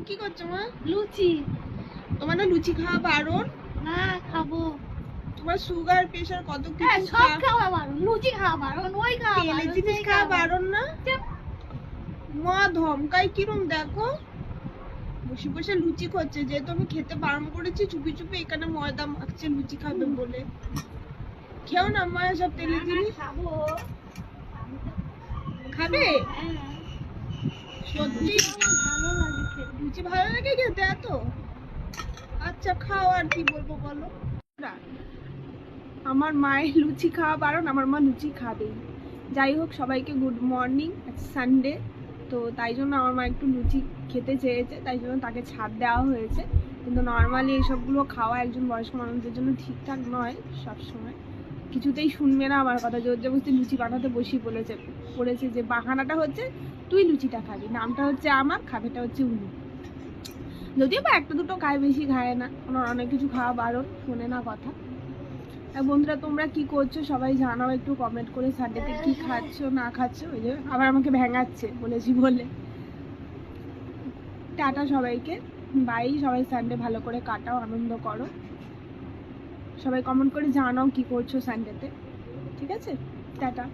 কি করছো মা? লুচি। তোমার না লুচি খাওয়া বারণ? না খাবো। তোমার সুগার প্রেসার কত হ্যাঁ, কিছু সব খাওয়া বারণ, লুচি খাওয়া বারণ, ওই খাওয়া তেলের বারণ, জিনিস সেই খাওয়া খাওয়া বারণ না? মা ধমকাই কিরম দেখো, বসে বসে লুচি করছে, যেহেতু আমি খেতে বারণ করেছি চুপি চুপি এখানে ময়দা মাখছে লুচি খাবে বলে। খেও না মা সব তেলের জিনিস। খাবো। খাবে? হ্যাঁ, সত্যি ভালো লাগে খেতে। লুচি ভালো লাগে খেতে এত? আচ্ছা খাও, আর কি বলবো বলো। আমার মায়ের লুচি খাওয়া বারণ, আমার মা লুচি খাবেই। যাই হোক, সবাইকে গুড মর্নিং। সানডে তো তাই জন্য আমার মা একটু লুচি খেতে চেয়েছে, তাই জন্য তাকে ছাড় দেওয়া হয়েছে। কিন্তু নর্মালি এইসবগুলো খাওয়া একজন বয়স্ক মানুষদের জন্য ঠিকঠাক নয়। সবসময় কিছুতেই শুনবে না আমার কথা, জোর জবরদস্তি লুচি বানাতে বসিয়ে পড়েছে যে বাহানাটা হচ্ছে তুই লুচিটা খাবি, নামটা হচ্ছে আমার, খাবেটা হচ্ছে উনি। যদিও বা একটা দুটো খায়, বেশি খায় না। ওনার অনেক কিছু খাওয়া বারণ, শোনে না কথা। বন্ধুরা তোমরা কি করছো সবাই জানাও একটু কমেন্ট করে, সানডেতে কি খাচ্ছো না খাচ্ছো। ওই যে আবার আমাকে ভেঙাচ্ছে বলেছি বলে। টাটা সবাইকে, বাই। সবাই সানডে ভালো করে কাটাও, আনন্দ করো। সবাই কমেন্ট করে জানাও কি করছো সানডেতে। ঠিক আছে, টাটা।